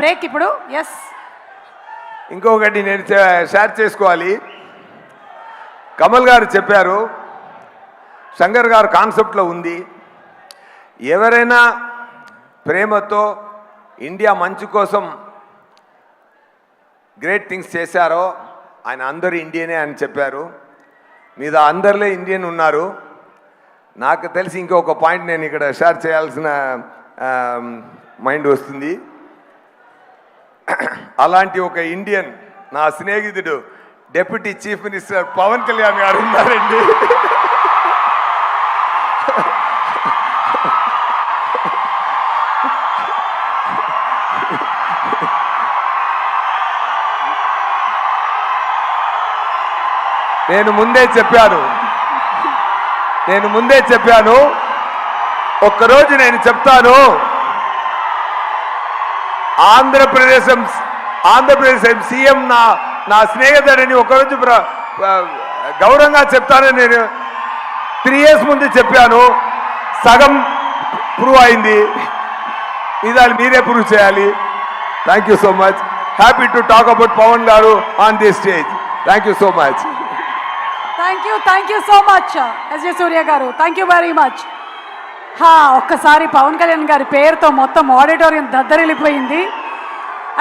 Break ఇప్పుడు. Yes, ఇంకొకటి నేను షేర్ చేసుకోవాలి. కమల్ గారు చెప్పారు, శంకర్ గారు కాన్సెప్ట్లో ఉంది, ఎవరైనా ప్రేమతో ఇండియా మంచి కోసం గ్రేట్ థింగ్స్ చేశారో ఆయన అందరూ ఇండియనే అని చెప్పారు. మీద అందరిలో ఇండియన్ ఉన్నారు. నాకు తెలిసి ఇంకొక పాయింట్ నేను ఇక్కడ షేర్ చేయాల్సిన మైండ్ వస్తుంది. అలాంటి ఒక ఇండియన్ నా స్నేహితుడు deputy chief minister Pawan Kalyan garu ఉన్నారండి. నేను ముందే చెప్పాను, ఒక్కరోజు నేను చెప్తాను, ఆంధ్రప్రదేశ్ సీఎం నా స్నేహితుడని ఒకరోజు గౌరవంగా చెప్తానని నేను 3 years ముందు చెప్పాను. సగం ప్రూవ్ అయింది, ఇదాలు మీరే ప్రూవ్ చేయాలి. Thank you so much. Happy to talk about Pavan garu on this stage. Thank you so much. Thank you so much SJ Surya garu. Thank you very much. ఒక్కసారి పవన్ కళ్యాణ్ గారి పేరుతో మొత్తం ఆడిటోరియం దద్దరిల్లిపోయింది.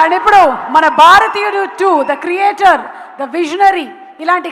అండ్ ఇప్పుడు మన భారతీయుడు 2, ద క్రియేటర్, ద విజనరీ, ఇలాంటి